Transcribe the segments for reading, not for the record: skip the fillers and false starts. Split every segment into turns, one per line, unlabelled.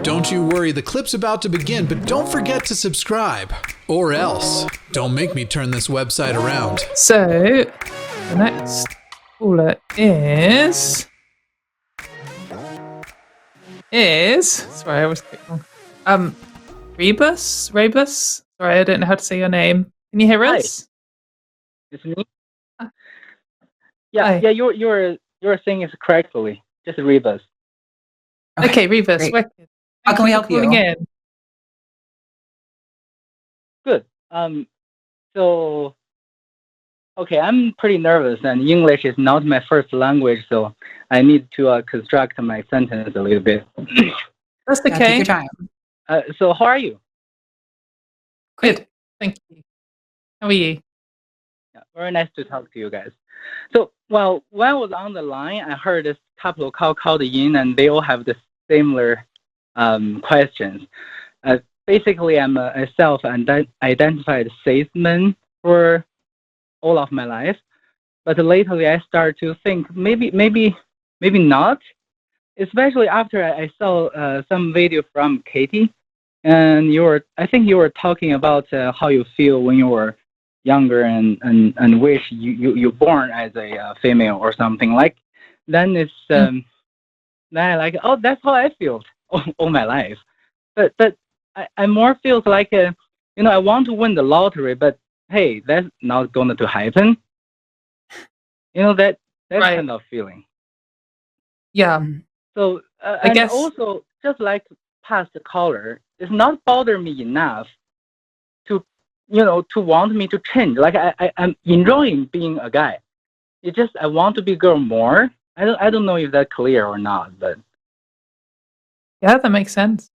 Don't you worry, the clip's about to begin, but don't forget to subscribe. Or else, don't make me turn this website around.
So, the next caller is... Sorry, I always click wrong. Rebus? Sorry, I don't know how to say your name. Can you hear us?
It's me.
Hi.
Yeah. You're saying it correctly. Just Rebus.
Okay, Rebus.
Great. How can we help you?
In.
Good. So, okay, I'm pretty nervous, and English is not my first language, so I need to construct my sentence a little bit.
That's okay.
Take your time.
So, how are you?
Good. Thank you. How are you?
Yeah, very nice to talk to you guys. So, well, when I was on the line, I heard this couple of called in, and they all have the similar questions. Basically, I'm a self-identified cis man for all of my life, but lately I start to think maybe not. Especially after I saw some video from Katy, and I think you were talking about how you feel when you were younger and wish you born as a female or something like. Then it's then I like, oh, that's how I feel all my life. But I more feels like I want to win the lottery, but hey, that's not going to happen. That's
right.
kind of feeling.
Yeah.
So
I guess
also just like past caller, it's not bother me enough to want me to change. Like I'm enjoying being a guy. It's just I want to be girl more. I don't know if that's clear or not, but
yeah, that makes sense.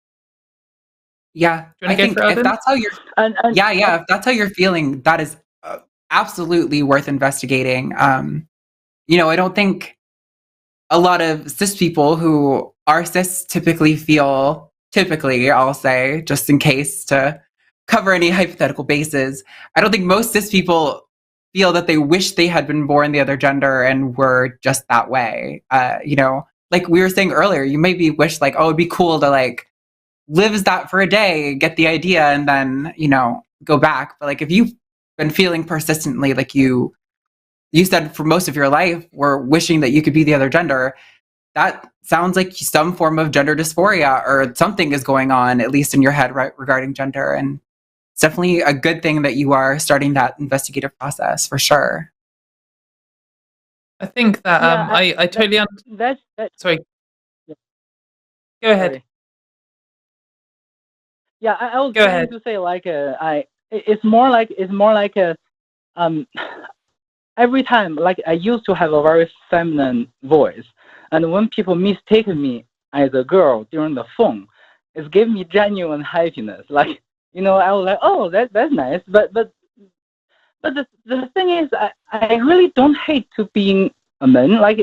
Yeah, I think if that's how you're, if that's how you're feeling, that is absolutely worth investigating. I don't think a lot of cis people who are cis typically, I'll say, just in case to cover any hypothetical bases, I don't think most cis people feel that they wish they had been born the other gender and were just that way. Like we were saying earlier, you maybe wish like, oh, it'd be cool to like live as that for a day, get the idea, and then, go back. But like if you've been feeling persistently like you said for most of your life were wishing that you could be the other gender, that sounds like some form of gender dysphoria or something is going on, at least in your head, right, regarding gender. And it's definitely a good thing that you are starting that investigative process for sure.
I think that I totally understand. Sorry.
Yeah.
Go ahead.
Sorry. Yeah, I was
Go
going
ahead.
to say like it's more like every time, like I used to have a very feminine voice, and when people mistake me as a girl during the phone, it's given me genuine happiness. Like I was like, oh, that's nice, but the thing is, I really don't hate to being a man. Like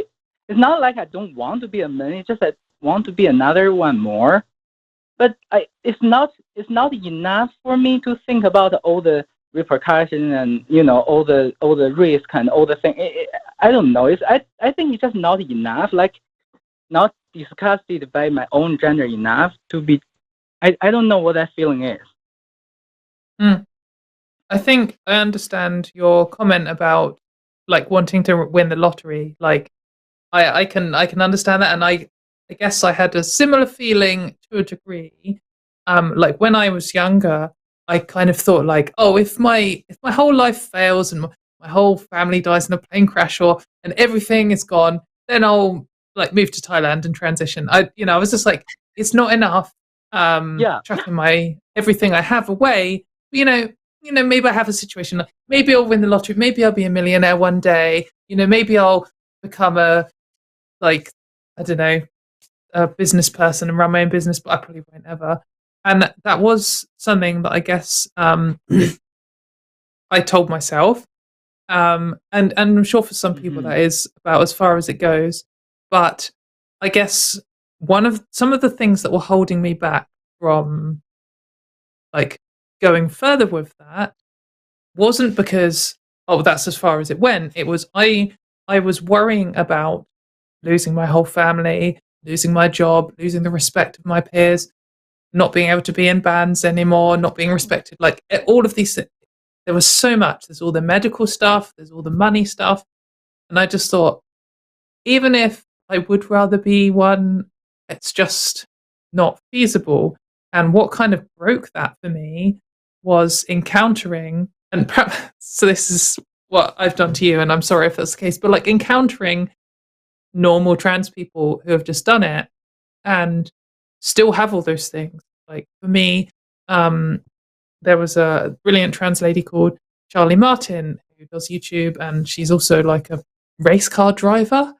it's not like I don't want to be a man. It's just I want to be another one more. But it's not enough for me to think about all the repercussions and all the risk and all the things. I don't know. I think it's just not enough. Like not discussed it by my own gender enough to be. I don't know what that feeling is.
I think I understand your comment about like wanting to win the lottery. Like I can understand that, and I guess I had a similar feeling to a degree. Like when I was younger, I kind of thought like, oh, if my whole life fails and my whole family dies in a plane crash and everything is gone, then I'll like move to Thailand and transition. I was just like, it's not enough. Chucking my everything I have away. Maybe I have a situation. Like, maybe I'll win the lottery. Maybe I'll be a millionaire one day. Maybe I'll become a business person and run my own business, but I probably won't ever. And that was something that I guess I told myself. And I'm sure for some people that is about as far as it goes. But I guess some of the things that were holding me back from like going further with that wasn't because, oh, that's as far as it went. It was I was worrying about losing my whole family, losing my job, losing the respect of my peers. not being able to be in bands anymore, not being respected, like all of these things. There was so much. There's all the medical stuff, there's all the money stuff. And I just thought, even if I would rather be one, it's just not feasible. And what kind of broke that for me was encountering, and perhaps, so this is what I've done to you, and I'm sorry if that's the case, but like encountering normal trans people who have just done it and still have all those things. Like for me, there was a brilliant trans lady called Charlie Martin who does YouTube, and she's also like a race car driver.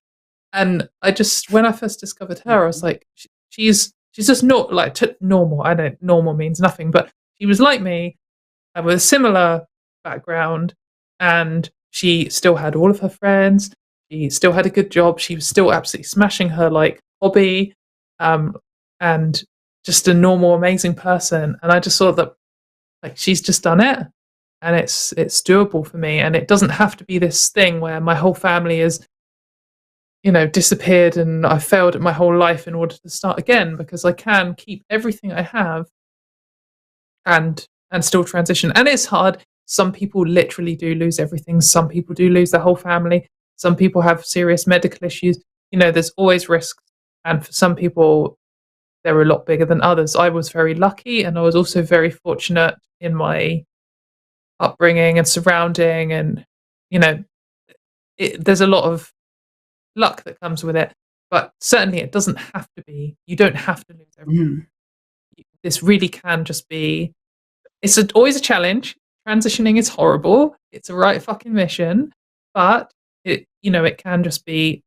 And I just, when I first discovered her, I was like, she's just not like normal. I know normal means nothing, but she was like me with a similar background, and she still had all of her friends. She still had a good job. She was still absolutely smashing her like hobby, and just a normal, amazing person. And I just thought that like she's just done it, and it's doable for me. And it doesn't have to be this thing where my whole family is, disappeared and I failed at my whole life in order to start again, because I can keep everything I have and still transition. And it's hard. Some people literally do lose everything. Some people do lose their whole family. Some people have serious medical issues. There's always risks. And for some people, they're a lot bigger than others. I was very lucky, and I was also very fortunate in my upbringing and surrounding. And, there's a lot of luck that comes with it. But certainly it doesn't have to be. You don't have to lose everything. This really can just be, it's always a challenge. Transitioning is horrible. It's a right fucking mission. But it can just be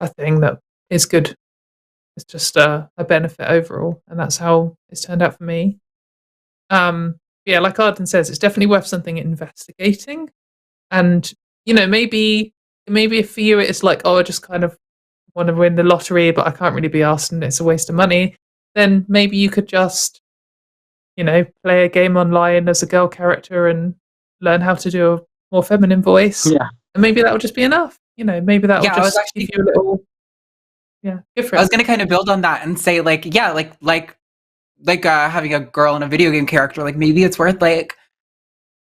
a thing that is good. It's just a benefit overall, and that's how it's turned out for me. Yeah, like Arden says, it's definitely worth something investigating. And maybe if for you it's like, oh, I just kind of want to win the lottery, but I can't really be asked, and it's a waste of money. Then maybe you could just, play a game online as a girl character and learn how to do a more feminine voice.
Yeah,
and maybe that will just be enough. Maybe that will just give you a little. Yeah,
I was going to kind of build on that and say, like, yeah, like having a girl in a video game character, like maybe it's worth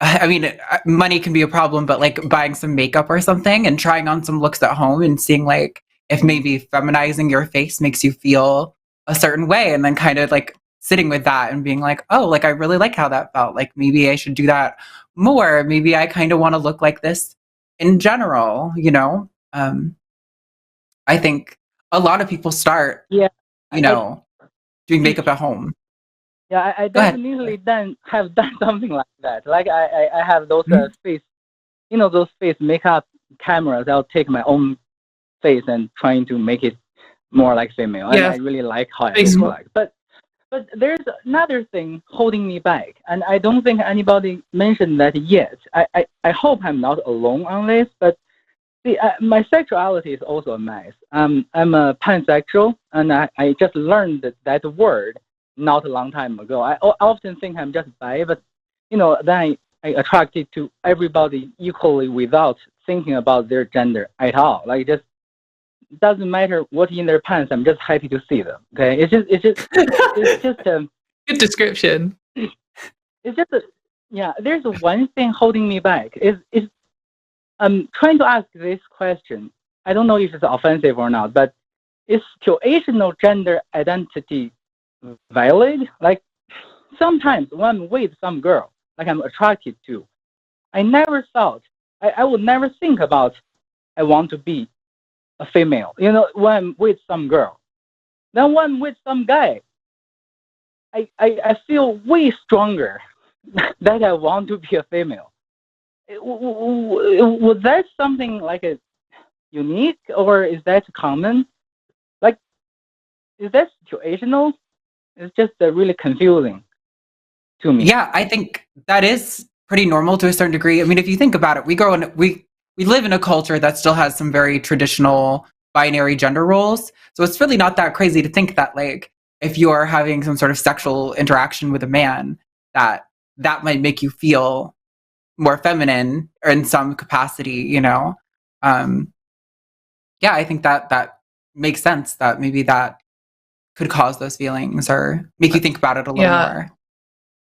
I mean, money can be a problem, but like buying some makeup or something and trying on some looks at home and seeing like if maybe feminizing your face makes you feel a certain way, and then kind of like sitting with that and being like, oh, like I really like how that felt. Like maybe I should do that more. Maybe I kind of want to look like this in general, I think a lot of people start, doing makeup at home.
Yeah, I definitely have done something like that. Like I have those face, those face makeup cameras. I'll take my own face and trying to make it more like female. Yeah. And I really like how it looks like. But there's another thing holding me back, and I don't think anybody mentioned that yet. I hope I'm not alone on this, but see, my sexuality is also a mess. I'm a pansexual, and I just learned that word not a long time ago. I often think I'm just bi, but then I attracted to everybody equally without thinking about their gender at all. Like, just doesn't matter what's in their pants. I'm just happy to see them. Okay, it's just
good description.
It's just there's one thing holding me back. I'm trying to ask this question. I don't know if it's offensive or not, but is situational gender identity valid? Like, sometimes when I'm with some girl, like I'm attracted to, I never thought, I would never think about I want to be a female, when I'm with some girl. Then when I'm with some guy, I feel way stronger that I want to be a female. Was that something like a unique, or is that common? Like, is that situational? It's just really confusing to me.
Yeah, I think that is pretty normal to a certain degree. I mean, if you think about it, we live in a culture that still has some very traditional binary gender roles. So it's really not that crazy to think that, like, if you are having some sort of sexual interaction with a man, that might make you feel more feminine or in some capacity, Yeah, I think that makes sense, that maybe that could cause those feelings or make you think about it a little more.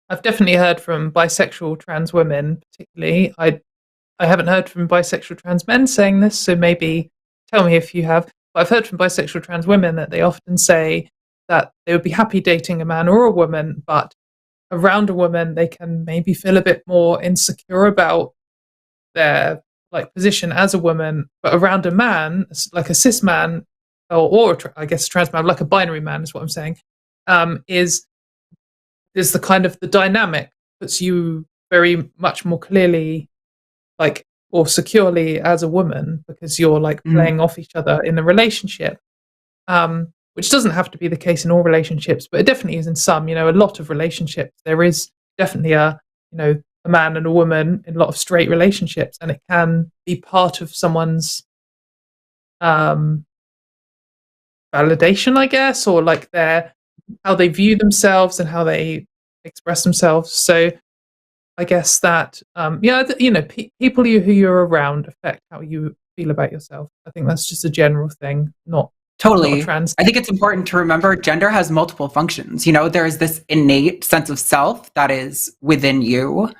I've definitely heard from bisexual trans women, particularly. I haven't heard from bisexual trans men saying this, so maybe tell me if you have. But I've heard from bisexual trans women that they often say that they would be happy dating a man or a woman, but around a woman they can maybe feel a bit more insecure about their like position as a woman, but around a man, like a cis man, or I guess a trans man, like a binary man is what I'm saying, is the kind of the dynamic puts you very much more clearly like or securely as a woman because you're like playing off each other in the relationship, which doesn't have to be the case in all relationships, but it definitely is in some. A lot of relationships there is definitely a man and a woman in a lot of straight relationships, and it can be part of someone's validation, I guess, or like how they view themselves and how they express themselves. So I guess that people who you're around affect how you feel about yourself. I think that's just a general thing, not
totally.
Not trans.
I think it's important to remember gender has multiple functions. There is this innate sense of self that is within you,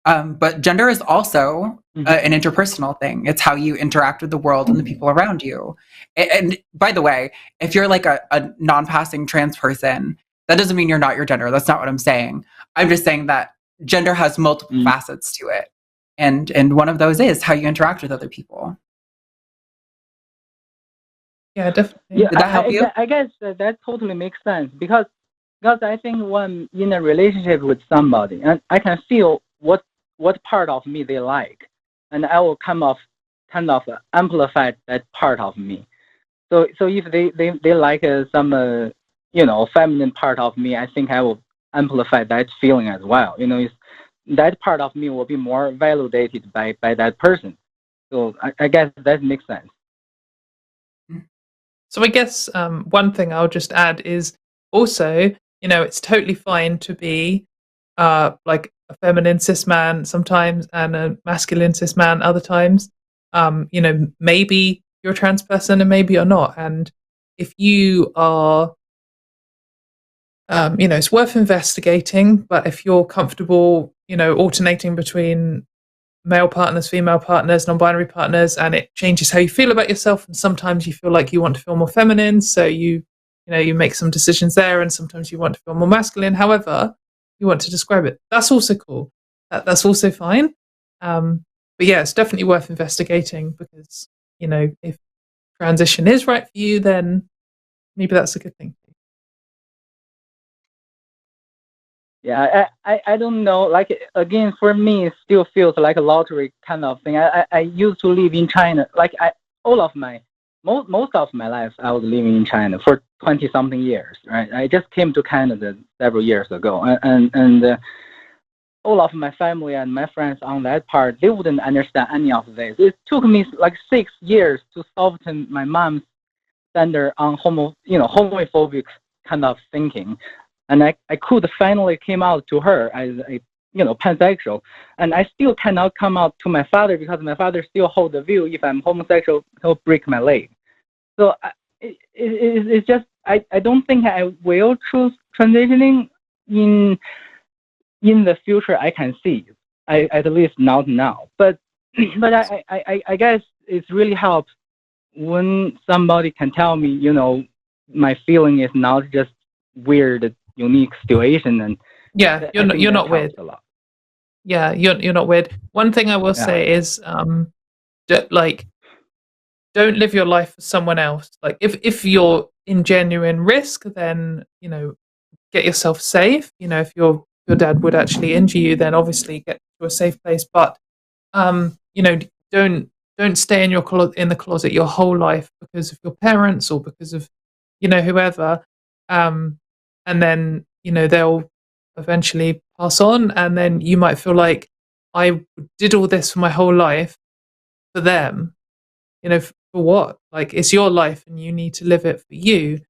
but gender is also an interpersonal thing. It's how you interact with the world and the people around you. And by the way, if you're like a non-passing trans person, that doesn't mean you're not your gender. That's not what I'm saying. I'm just saying that gender has multiple facets to it. And one of those is how you interact with other people.
Yeah, definitely.
Yeah,
Did that help you?
I guess that totally makes sense because I think when in a relationship with somebody, and I can feel what part of me they like, and I will kind of amplify that part of me. So if they like some feminine part of me, I think I will amplify that feeling as well. That part of me will be more validated by that person. So I guess that makes sense.
So I guess one thing I'll just add is also, it's totally fine to be like a feminine cis man sometimes and a masculine cis man other times. Maybe you're a trans person and maybe you're not. And if you are, it's worth investigating. But if you're comfortable, alternating between male partners, female partners, non-binary partners, and it changes how you feel about yourself. And sometimes you feel like you want to feel more feminine, so you make some decisions there, and sometimes you want to feel more masculine. However you want to describe it, that's also cool. That's also fine. But yeah, it's definitely worth investigating because if transition is right for you, then maybe that's a good thing.
Yeah, I don't know. Like again, for me, it still feels like a lottery kind of thing. I used to live in China. Like most of my life, I was living in China for 20-something years. Right, I just came to Canada several years ago, and all of my family and my friends on that part, they wouldn't understand any of this. It took me like 6 years to soften my mom's standard on homophobic kind of thinking. And I could finally came out to her as a pansexual, and I still cannot come out to my father because my father still holds the view if I'm homosexual he'll break my leg. So it's just I don't think I will choose transitioning in the future. I can see at least not now, but I guess it really helps when somebody can tell me my feeling is not just weird unique situation, and
yeah, you're not weird. Yeah, you're not weird. One thing I will say is don't live your life for someone else. Like if you're in genuine risk, then get yourself safe. If your dad would actually injure you, then obviously get to a safe place. But don't stay in the closet your whole life because of your parents or because of whoever. And then they'll eventually pass on, and then you might feel like I did all this for my whole life for them. For what? Like, it's your life and you need to live it for you.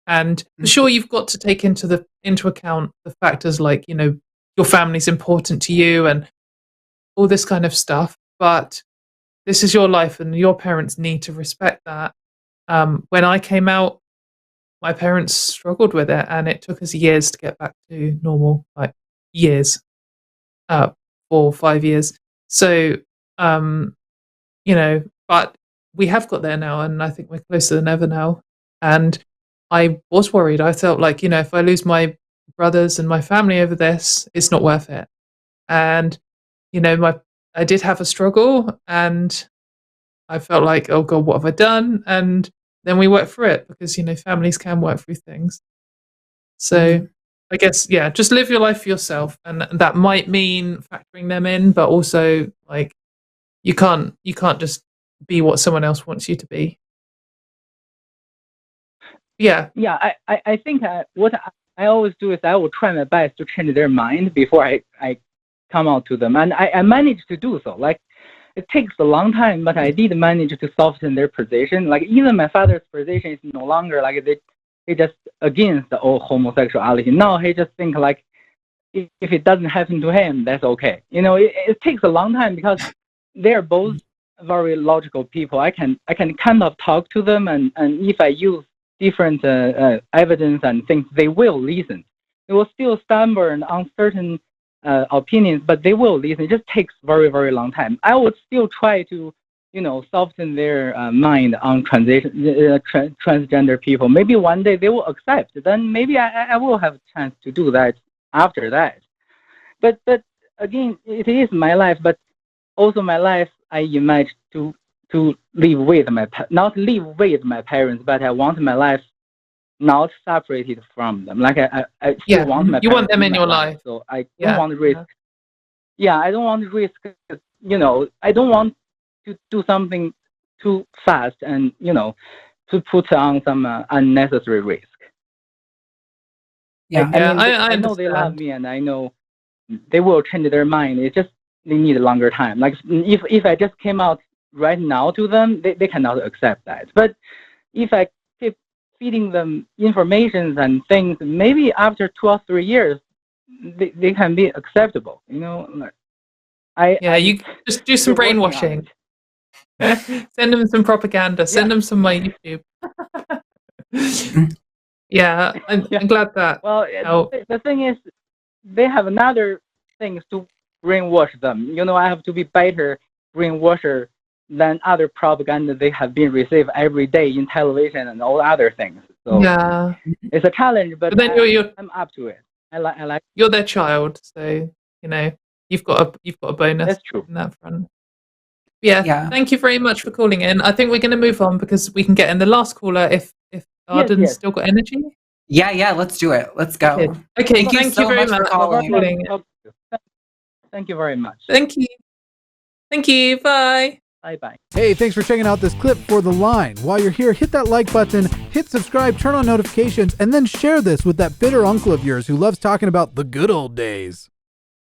And for sure, you've got to take into account the factors like your family's important to you and all this kind of stuff. But this is your life, and your parents need to respect that. When I came out, my parents struggled with it, and it took us years to get back to normal, like years, 4 or 5 years. So, but we have got there now, and I think we're closer than ever now. And I was worried. I felt like, if I lose my brothers and my family over this, it's not worth it. And, I did have a struggle, and I felt like, oh God, what have I done? And then we worked through it because, families can work through things. So I guess, just live your life for yourself. And that might mean factoring them in, but also like you can't just be what someone else wants you to be. Yeah.
Yeah, I think what I always do is I will try my best to change their mind before I come out to them. And I managed to do so. Like, it takes a long time, but I did manage to soften their position. Like, even my father's position is no longer like they just against all homosexuality. Now he just think like, if it doesn't happen to him, that's okay. It takes a long time because they're both very logical people. I can kind of talk to them, and if I use different evidence and things, they will listen. They will still stubborn on certain opinions, but they will listen. It just takes very, very long time. I would still try to, soften their mind on transgender people. Maybe one day they will accept. Then maybe I will have a chance to do that after that. But again, it is my life. But also my life, I imagine to live with not live with my parents, but I want my life not separated from them. Like I still want my parents.
You want them in your life.
So I don't want to risk. Yeah, I don't want to risk. I don't want to do something too fast and to put on some unnecessary risk.
Yeah,
I know they love me, and I know they will change their mind. It's just they need a longer time. Like if I just came out right now to them, they cannot accept that. But if I keep feeding them information and things, maybe after 2 or 3 years, they can be acceptable. You
just do some brainwashing. Send them some propaganda. Send them some my YouTube. I'm glad that.
Well, the thing is, they have another things to brainwash them. I have to be better brainwasher than other propaganda they have been received every day in television and all other things. So it's a challenge, but then I'm up to it. I like.
You're their child, so you've got a bonus.
That's true.
In that front. Yeah. Thank you very much for calling in. I think we're going to move on because we can get in the last caller if Arden's still got energy.
Yeah, let's do it. Let's go.
Okay, thank you very much for calling.
Thank you very much.
Thank you. Bye.
Bye.
Hey, thanks for checking out this clip for The Line. While you're here, hit that like button, hit subscribe, turn on notifications, and then share this with that bitter uncle of yours who loves talking about the good old days.